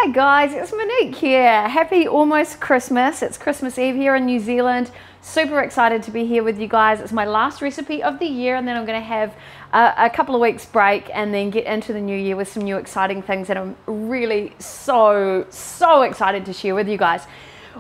Hey guys, it's Monique here. Happy almost Christmas. It's Christmas Eve here in New Zealand. Super excited to be here with you guys. It's my last recipe of the year, and then I'm going to have a couple of weeks break and then get into the new year with some new exciting things that I'm really so excited to share with you guys.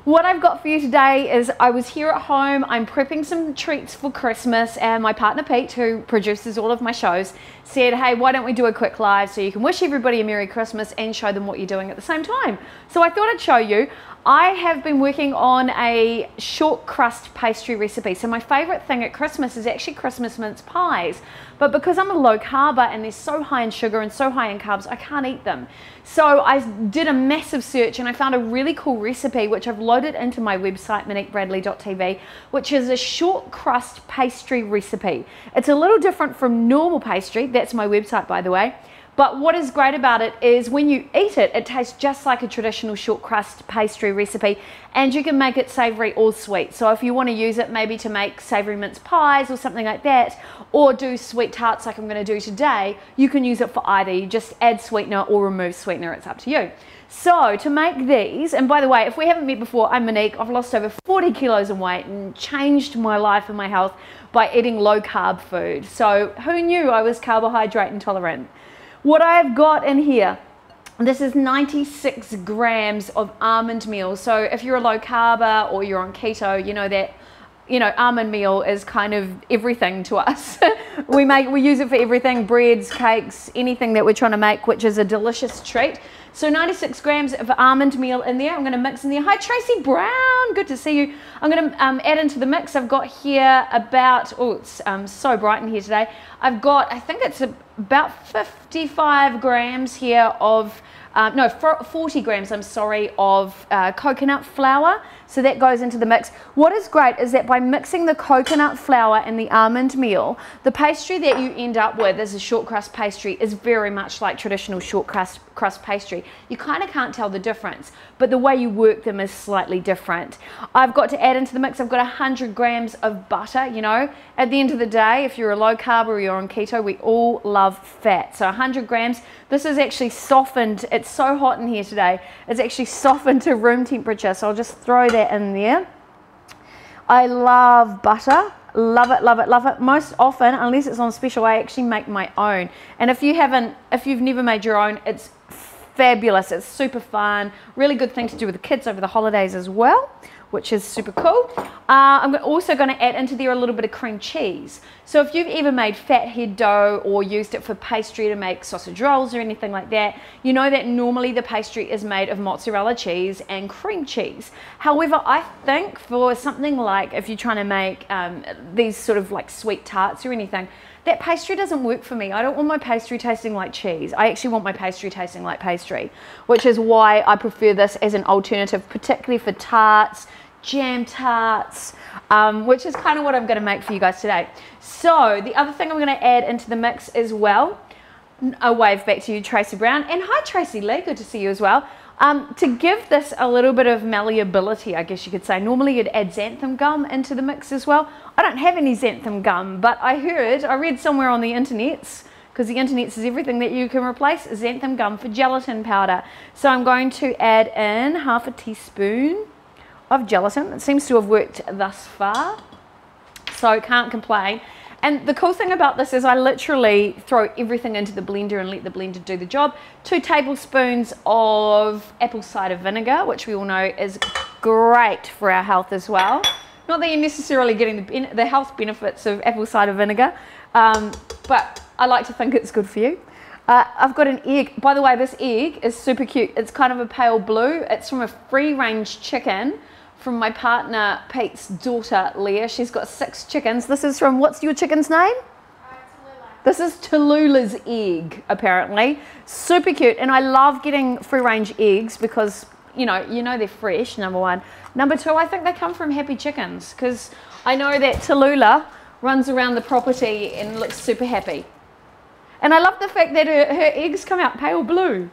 What I've got for you today is I was here at home, I'm prepping some treats for Christmas, and my partner Pete, who produces all of my shows, said, hey, why don't we do a quick live so you can wish everybody a Merry Christmas and show them what you're doing at the same time. So I thought I'd show you. I have been working on a short crust pastry recipe. So my favorite thing at Christmas is actually Christmas mince pies. But because I'm a low carber and they're so high in sugar and so high in carbs, I can't eat them. So I did a massive search and I found a really cool recipe which I've loaded into my website, moniquebradley.tv, which is a short crust pastry recipe. It's a little different from normal pastry. That's my website, by the way. But what is great about it is when you eat it, it tastes just like a traditional short crust pastry recipe, and you can make it savory or sweet. So if you want to use it maybe to make savory mince pies or something like that, or do sweet tarts like I'm going to do today, you can use it for either. You just add sweetener or remove sweetener, it's up to you. So to make these, and by the way, if we haven't met before, I'm Monique. I've lost over 40 kilos in weight and changed my life and my health by eating low carb food. So who knew I was carbohydrate intolerant? What I've got in here, this is 96 grams of almond meal. So if you're a low carber or you're on keto, you know that, almond meal is kind of everything to us. we use it for everything, breads, cakes, anything that we're trying to make, which is a delicious treat. So 96 grams of almond meal in there. I'm going to mix in there. Hi Tracy Brown, good to see you. I'm going to add into the mix. I've got here about, oh, it's so bright in here today. I've got, I think it's about 55 grams here of, 40 grams, I'm sorry, of coconut flour. So that goes into the mix. What is great is that by mixing the coconut flour and the almond meal, the pastry that you end up with as a short crust pastry is very much like traditional short crust pastry. You kind of can't tell the difference, but the way you work them is slightly different. I've got to add into the mix, I've got 100 grams of butter. At the end of the day, if you're a low carb or you're on keto, we all love fat. So 100 grams. This is actually softened. It's so hot in here today. It's actually softened to room temperature. So I'll just throw that in there. I love butter. Love it, love it, love it. Most often, unless it's on special, I actually make my own. And if you've never made your own, it's fabulous. It's super fun. Really good thing to do with the kids over the holidays as well, which is super cool. I'm also going to add into there a little bit of cream cheese. So if you've ever made fathead dough or used it for pastry to make sausage rolls or anything like that, you know that normally the pastry is made of mozzarella cheese and cream cheese. However, I think for something like if you're trying to make these sort of like sweet tarts or anything, that pastry doesn't work for me. I don't want my pastry tasting like cheese. I actually want my pastry tasting like pastry, which is why I prefer this as an alternative, particularly for tarts, jam tarts, which is kind of what I'm going to make for you guys today. So the other thing I'm going to add into the mix as well, a wave back to you, Tracy Brown, and hi Tracy Lee, good to see you as well. To give this a little bit of malleability, I guess you could say. Normally you'd add xanthan gum into the mix as well. I don't have any xanthan gum, but I read somewhere on the internets, because the internet is everything, that you can replace xanthan gum for gelatin powder. So I'm going to add in half a teaspoon of gelatin. It seems to have worked thus far, so can't complain. And the cool thing about this is I literally throw everything into the blender and let the blender do the job. 2 tablespoons of apple cider vinegar, which we all know is great for our health as well. Not that you're necessarily getting the health benefits of apple cider vinegar, but I like to think it's good for you. I've got an egg. By the way, this egg is super cute. It's kind of a pale blue. It's from a free-range chicken from my partner Pete's daughter Leah. She's got 6 chickens. This is from, what's your chicken's name? Tallulah. This is Tallulah's egg, apparently. Super cute, and I love getting free-range eggs because you know they're fresh, number one. Number two, I think they come from happy chickens, because I know that Tallulah runs around the property and looks super happy. And I love the fact that her eggs come out pale blue.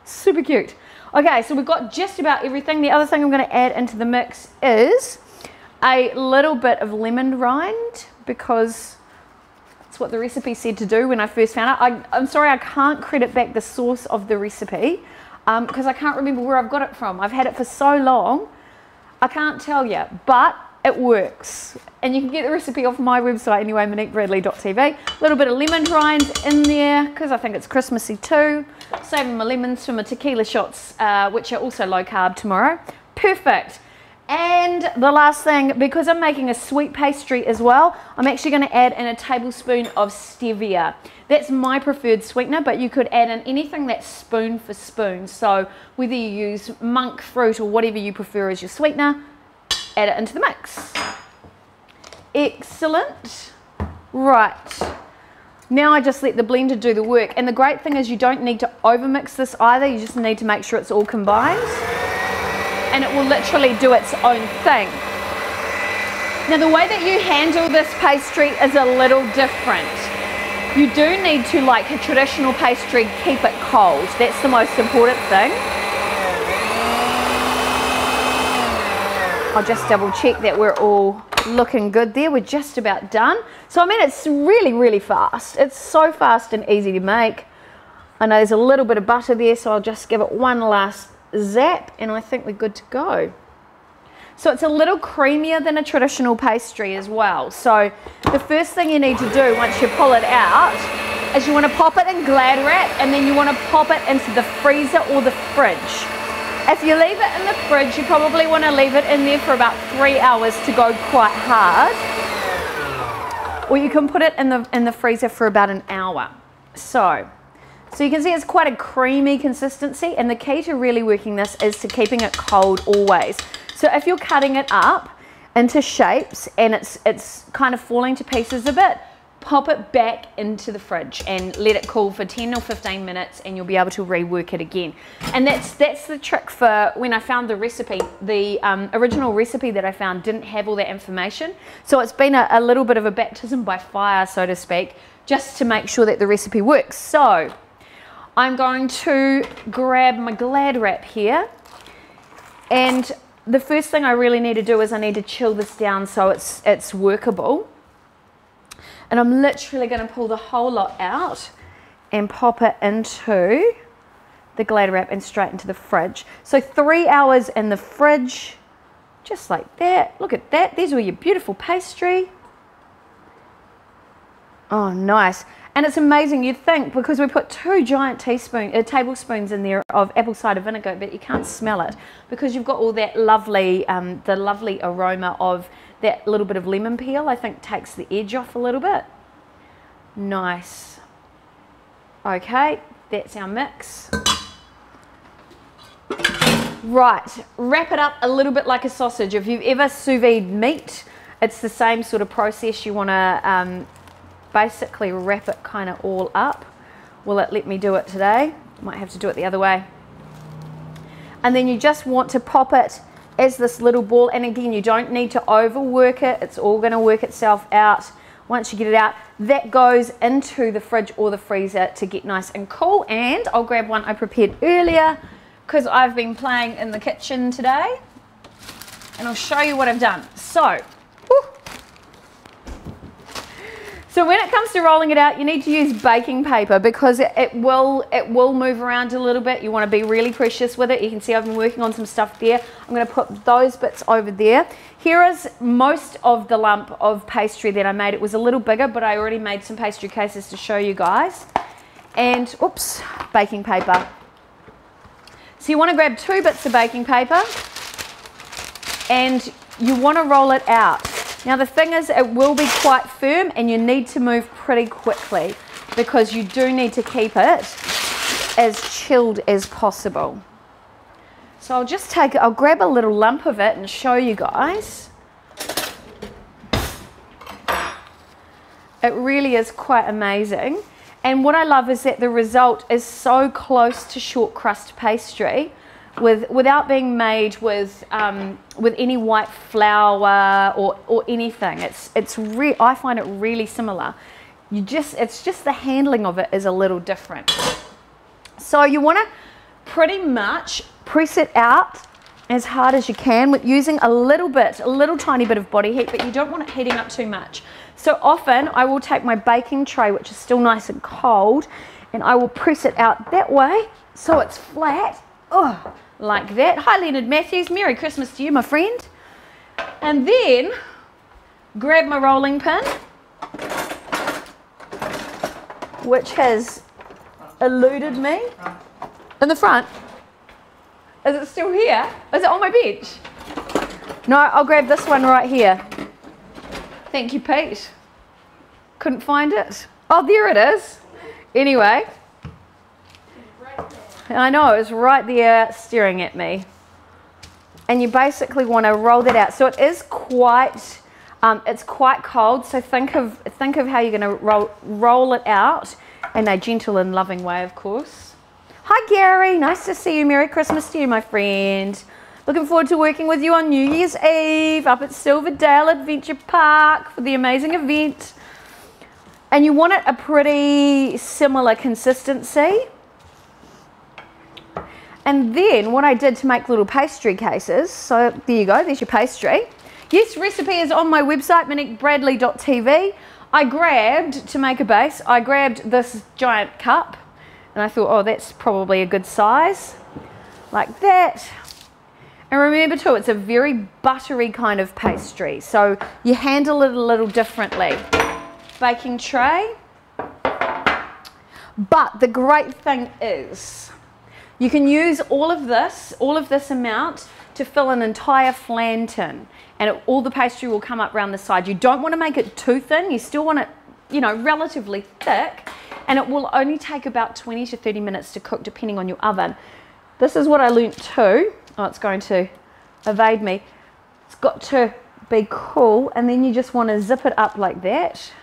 Super cute. Okay, so we've got just about everything. The other thing I'm going to add into the mix is a little bit of lemon rind, because it's what the recipe said to do when I first found it. I'm sorry, I can't credit back the source of the recipe. because I can't remember where I've got it from. I've had it for so long, I can't tell you, but it works. And you can get the recipe off my website anyway, moniquebradley.tv. A little bit of lemon rinds in there because I think it's Christmassy too. Saving my lemons for my tequila shots, which are also low carb tomorrow. Perfect. And the last thing, because I'm making a sweet pastry as well, I'm actually going to add in a tablespoon of stevia. That's my preferred sweetener, but you could add in anything that's spoon for spoon. So whether you use monk fruit or whatever you prefer as your sweetener, add it into the mix. Excellent. Right. Now I just let the blender do the work. And the great thing is you don't need to overmix this either. You just need to make sure it's all combined. And it will literally do its own thing. Now the way that you handle this pastry is a little different. You do need to, like a traditional pastry, keep it cold. That's the most important thing. I'll just double check that we're all looking good there. We're just about done. So I mean, it's really, really fast. It's so fast and easy to make. I know there's a little bit of butter there, so I'll just give it one last zap and I think we're good to go. So it's a little creamier than a traditional pastry as well. So the first thing you need to do once you pull it out is you want to pop it in Glad wrap, and then you want to pop it into the freezer or the fridge. If you leave it in the fridge, you probably want to leave it in there for about 3 hours to go quite hard, or you can put it in the freezer for about an hour. So you can see it's quite a creamy consistency, and the key to really working this is to keeping it cold always. So if you're cutting it up into shapes and it's kind of falling to pieces a bit, pop it back into the fridge and let it cool for 10 or 15 minutes and you'll be able to rework it again. And that's the trick for when I found the recipe. The original recipe that I found didn't have all that information. So it's been a little bit of a baptism by fire, so to speak, just to make sure that the recipe works. So I'm going to grab my Glad wrap here, and the first thing I really need to do is I need to chill this down so it's workable. And I'm literally going to pull the whole lot out and pop it into the Glad wrap and straight into the fridge. So 3 hours in the fridge, just like that. Look at that. There's all your beautiful pastry. Oh, nice. And it's amazing, you'd think, because we put 2 giant tablespoons in there of apple cider vinegar, but you can't smell it because you've got all that lovely, the lovely aroma of that little bit of lemon peel. I think takes the edge off a little bit. Nice. Okay, that's our mix. Right, wrap it up a little bit like a sausage. If you've ever sous vide meat, it's the same sort of process. You want to basically wrap it kind of all up. Will it let me do it today? Might have to do it the other way. And then you just want to pop it as this little ball, and again, you don't need to overwork it. It's all going to work itself out. Once you get it out, that goes into the fridge or the freezer to get nice and cool. And I'll grab one I prepared earlier because I've been playing in the kitchen today, and I'll show you what I've done. So when it comes to rolling it out, you need to use baking paper because it will move around a little bit. You want to be really precious with it. You can see I've been working on some stuff there. I'm going to put those bits over there. Here is most of the lump of pastry that I made. It was a little bigger, but I already made some pastry cases to show you guys. And, oops, baking paper. So you want to grab 2 bits of baking paper and you want to roll it out. Now the thing is, it will be quite firm and you need to move pretty quickly because you do need to keep it as chilled as possible. So I'll grab a little lump of it and show you guys. It really is quite amazing. And what I love is that the result is so close to short crust pastry without being made with any white flour or anything. I find it really similar. It's just the handling of it is a little different. So you want to pretty much press it out as hard as you can with using a little tiny bit of body heat, but you don't want it heating up too much. So often I will take my baking tray, which is still nice and cold, and I will press it out that way so it's flat. Oh, like that. Hi, Leonard Matthews. Merry Christmas to you, my friend. And then grab my rolling pin, which has eluded me. In the front. Is it still here? Is it on my bench? No, I'll grab this one right here. Thank you, Pete. Couldn't find it. Oh, there it is. Anyway. I know, it's right there staring at me. And you basically want to roll that out. So it is quite, it's quite cold. So think of how you're going to roll it out in a gentle and loving way, of course. Hi, Gary. Nice to see you. Merry Christmas to you, my friend. Looking forward to working with you on New Year's Eve up at Silverdale Adventure Park for the amazing event. And you want it a pretty similar consistency. And then what I did to make little pastry cases, so there you go, there's your pastry. Yes, recipe is on my website, moniquebradley.tv. I grabbed, to make a base, I grabbed this giant cup and I thought, oh, that's probably a good size, like that. And remember too, it's a very buttery kind of pastry, so you handle it a little differently. Baking tray. But the great thing is, you can use all of this amount to fill an entire flan tin, and all the pastry will come up around the side. You don't want to make it too thin, you still want it, you know, relatively thick, and it will only take about 20 to 30 minutes to cook depending on your oven. This is what I learnt too. Oh, it's going to evade me. It's got to be cool, and then you just want to zip it up like that.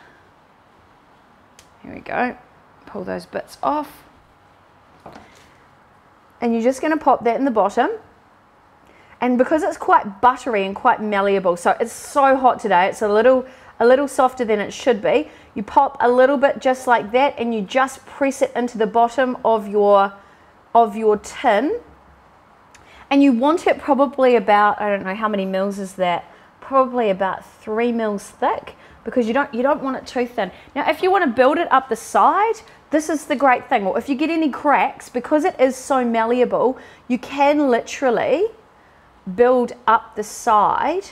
Here we go. Pull those bits off. And you're just going to pop that in the bottom. And because it's quite buttery and quite malleable, so it's so hot today, it's a little softer than it should be. You pop a little bit just like that, and you just press it into the bottom of your tin. And you want it probably about, I don't know how many mils is that, probably about 3 mils thick, because you don't want it too thin. Now, if you want to build it up the side, this is the great thing. Or if you get any cracks, because it is so malleable, you can literally build up the side.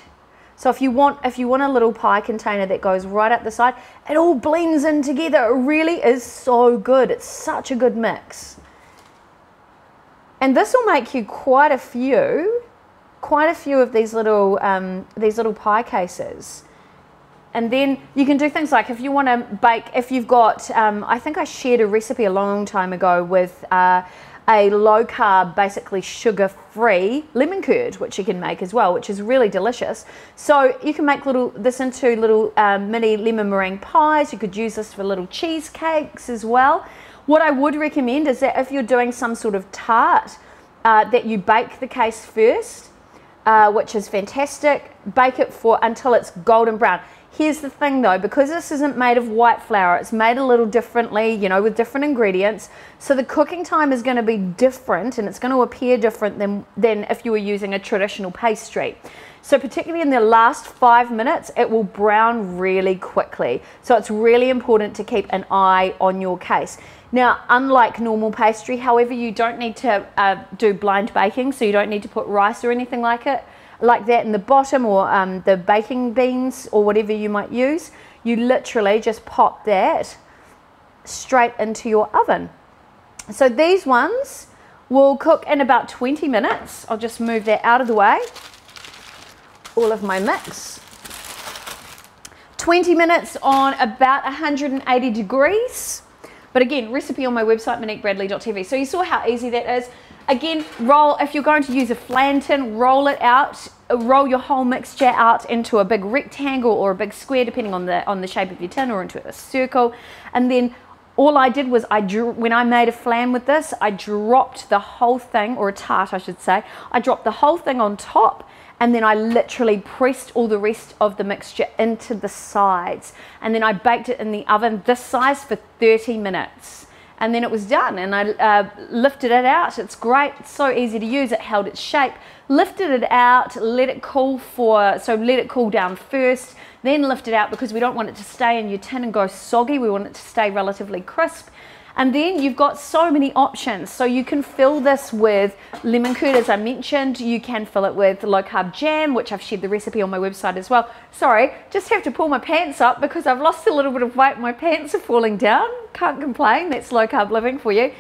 So if you want a little pie container that goes right up the side, it all blends in together. It really is so good. It's such a good mix. And this will make you quite a few of these little pie cases. And then you can do things like, if you want to bake, if you've got, I think I shared a recipe a long time ago with a low carb, basically sugar-free lemon curd, which you can make as well, which is really delicious. So you can make this into little mini lemon meringue pies. You could use this for little cheesecakes as well. What I would recommend is that if you're doing some sort of tart, that you bake the case first, which is fantastic. Bake it until it's golden brown. Here's the thing though, because this isn't made of white flour, it's made a little differently, you know, with different ingredients. So the cooking time is going to be different, and it's going to appear different than if you were using a traditional pastry. So particularly in the last 5 minutes, it will brown really quickly. So it's really important to keep an eye on your case. Now, unlike normal pastry, however, you don't need to do blind baking, so you don't need to put rice or anything like that in the bottom, or the baking beans or whatever you might use. You literally just pop that straight into your oven. So these ones will cook in about 20 minutes. I'll just move that out of the way. All of my mix. 20 minutes on about 180 degrees. But again, recipe on my website, moniquebradley.tv. So you saw how easy that is. Again, if you're going to use a flan tin, roll it out, roll your whole mixture out into a big rectangle or a big square, depending on the shape of your tin, or into a circle. And then all I did was, when I made a flan with this, I dropped the whole thing, or a tart I should say, I dropped the whole thing on top, and then I literally pressed all the rest of the mixture into the sides. And then I baked it in the oven this size for 30 minutes. And then it was done, and I lifted it out. It's great, it's so easy to use. It held its shape. Lifted it out, let it cool let it cool down first, then lift it out, because we don't want it to stay in your tin and go soggy. We want it to stay relatively crisp. And then you've got so many options. So you can fill this with lemon curd, as I mentioned. You can fill it with low carb jam, which I've shared the recipe on my website as well. Sorry, just have to pull my pants up because I've lost a little bit of weight. My pants are falling down. Can't complain. That's low carb living for you.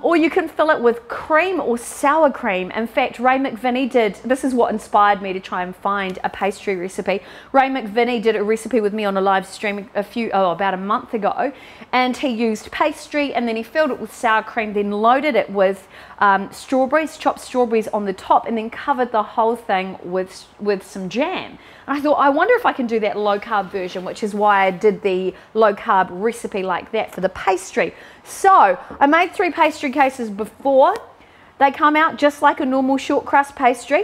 Or you can fill it with cream or sour cream. In fact, Ray McVinney this is what inspired me to try and find a pastry recipe. Ray McVinney did a recipe with me on a live stream about a month ago, and he used pastry and then he filled it with sour cream, then loaded it with strawberries, chopped strawberries on the top, and then covered the whole thing with some jam. And I thought, I wonder if I can do that low carb version, which is why I did the low carb recipe like that for the pastry. So I made 3 pastry cases before. They come out just like a normal short crust pastry.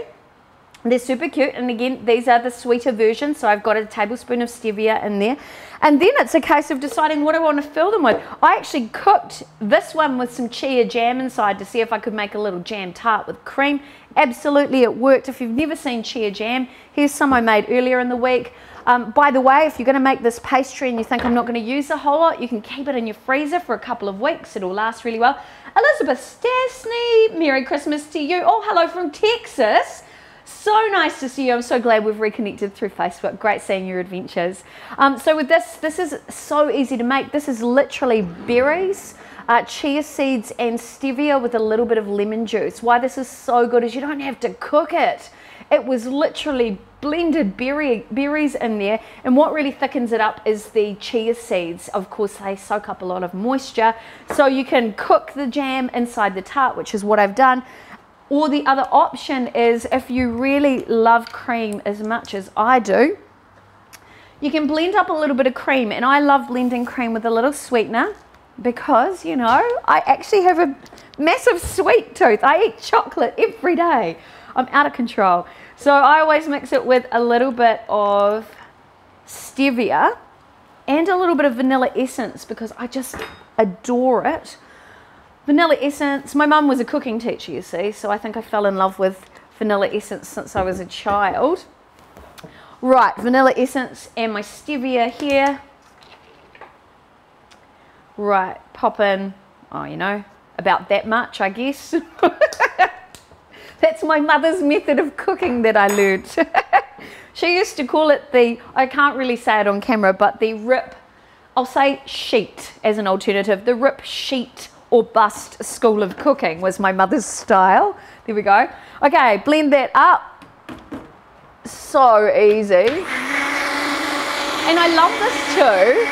They're super cute, and again, these are the sweeter versions, so I've got a tablespoon of stevia in there. And then it's a case of deciding what I want to fill them with. I actually cooked this one with some chia jam inside to see if I could make a little jam tart with cream. Absolutely, it worked. If you've never seen chia jam, here's some I made earlier in the week. By the way, if you're going to make this pastry and you think I'm not going to use a whole lot, you can keep it in your freezer for a couple of weeks. It'll last really well. Elizabeth Stasny, Merry Christmas to you. Oh, hello from Texas. So nice to see you. I'm so glad we've reconnected through Facebook. Great seeing your adventures. So with this is so easy to make. This is literally berries, chia seeds and stevia with a little bit of lemon juice. Why this is so good is you don't have to cook it. It was literally blended berries in there, and what really thickens it up is the chia seeds. Of course, they soak up a lot of moisture, so you can cook the jam inside the tart, which is what I've done. Or the other option is, if you really love cream as much as I do, you can blend up a little bit of cream. And I love blending cream with a little sweetener because, you know, I actually have a massive sweet tooth. I eat chocolate every day. I'm out of control. So I always mix it with a little bit of stevia and a little bit of vanilla essence because I just adore it. Vanilla essence, my mum was a cooking teacher, you see, so I think I fell in love with vanilla essence since I was a child. Right, vanilla essence and my stevia here. Right, pop in, oh, you know, about that much, I guess. That's my mother's method of cooking that I learned. She used to call it I can't really say it on camera, but the rip, I'll say sheet as an alternative, the rip sheet or bust school of cooking was my mother's style. There we go. Okay, blend that up. So easy. And I love this too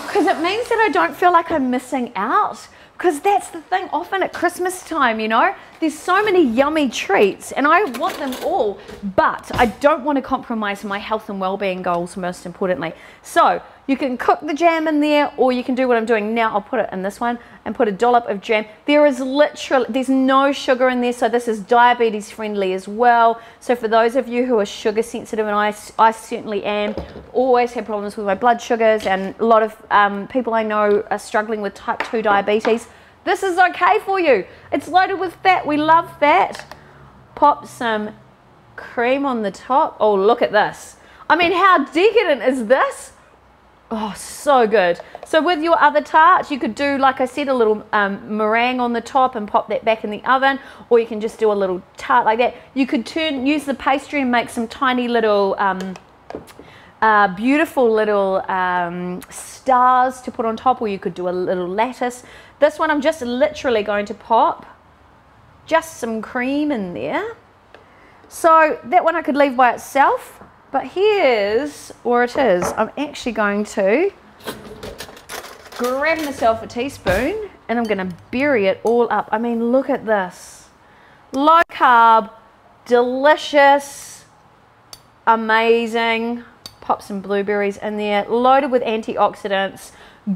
because it means that I don't feel like I'm missing out. Because that's the thing, often at Christmas time, you know, there's so many yummy treats and I want them all, but I don't want to compromise my health and well-being goals most importantly. So you can cook the jam in there, or you can do what I'm doing now. I'll put it in this one and put a dollop of jam. There's no sugar in there, so this is diabetes friendly as well. So for those of you who are sugar sensitive, and I certainly am, always have problems with my blood sugars, and a lot of people I know are struggling with type 2 diabetes, this is okay for you. It's loaded with fat. We love fat. Pop some cream on the top. Oh, look at this. I mean, how decadent is this? Oh, so good. So with your other tarts, you could do, like I said, a little meringue on the top and pop that back in the oven, or you can just do a little tart like that. You could use the pastry and make some tiny little, beautiful little stars to put on top, or you could do a little lattice. This one, I'm just literally going to pop just some cream in there. So that one I could leave by itself. But here's where it is. I'm actually going to grab myself a teaspoon and I'm going to bury it all up. I mean, look at this. Low carb, delicious, amazing. Pop some blueberries in there, loaded with antioxidants.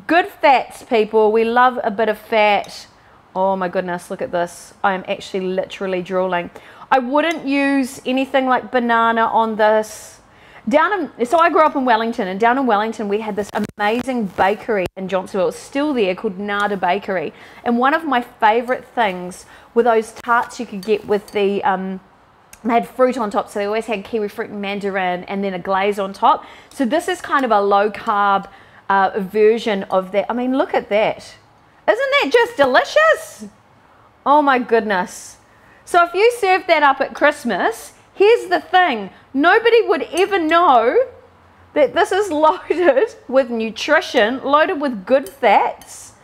Good fats, people. We love a bit of fat. Oh my goodness, look at this. I am actually literally drooling. I wouldn't use anything like banana on this. So I grew up in Wellington, and down in Wellington we had this amazing bakery in Johnsonville. It's still there, called Nada Bakery. And one of my favourite things were those tarts you could get with the, they had fruit on top, so they always had kiwi fruit and mandarin, and then a glaze on top. So this is kind of a low carb version of that. I mean, look at that. Isn't that just delicious? Oh my goodness. So if you serve that up at Christmas, here's the thing. Nobody would ever know that this is loaded with nutrition, loaded with good fats.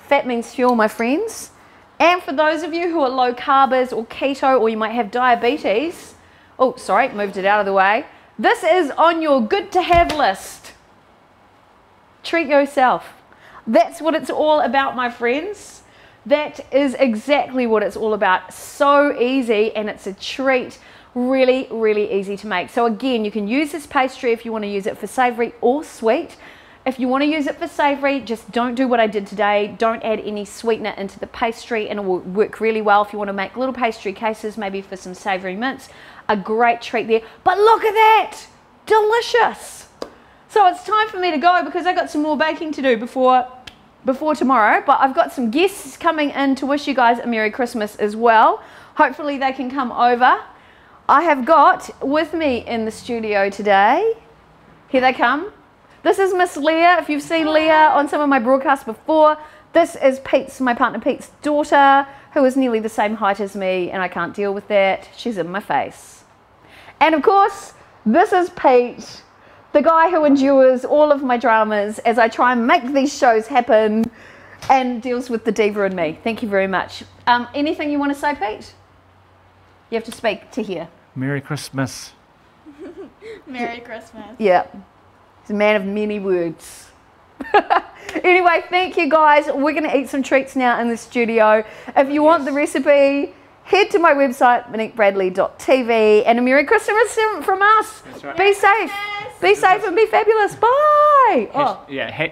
Fat means fuel, my friends. And for those of you who are low carbers or keto, or you might have diabetes, oh, sorry, moved it out of the way. This is on your good to have list. Treat yourself. That's what it's all about, my friends. That is exactly what it's all about. So easy, and it's a treat. Really, really easy to make. So again, you can use this pastry if you want to use it for savory or sweet. If you want to use it for savory, just don't do what I did today. Don't add any sweetener into the pastry, and it will work really well if you want to make little pastry cases, maybe for some savory mints. A great treat there. But look at that! Delicious! So it's time for me to go because I've got some more baking to do before tomorrow. But I've got some guests coming in to wish you guys a Merry Christmas as well. Hopefully they can come over. I have got with me in the studio today, here they come. This is Miss Leah. If you've seen Leah on some of my broadcasts before, this is Pete's, my partner Pete's daughter, who is nearly the same height as me, and I can't deal with that. She's in my face. And of course, this is Pete, the guy who endures all of my dramas as I try and make these shows happen and deals with the diva in me. Thank you very much. Anything you want to say, Pete? You have to speak to here. Merry Christmas. Merry Christmas. Yeah. He's a man of many words. Anyway, thank you guys. We're going to eat some treats now in the studio. If you want the recipe, head to my website, moniquebradley.tv, and a Merry Christmas from us. That's right. Be safe. Be safe and be fabulous. Bye.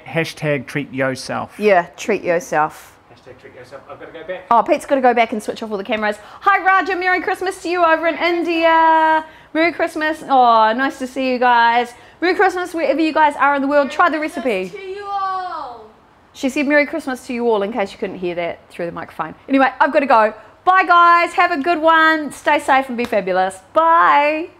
Hashtag treat yourself. Yeah, treat yourself. Hashtag treat yourself. I've got to go back. Oh, Pete's got to go back and switch off all the cameras. Hi, Raja. Merry Christmas to you over in India. Merry Christmas. Oh, nice to see you guys. Merry Christmas wherever you guys are in the world. Try the recipe. To you all. She said Merry Christmas to you all in case you couldn't hear that through the microphone. Anyway, I've got to go. Bye, guys. Have a good one. Stay safe and be fabulous. Bye.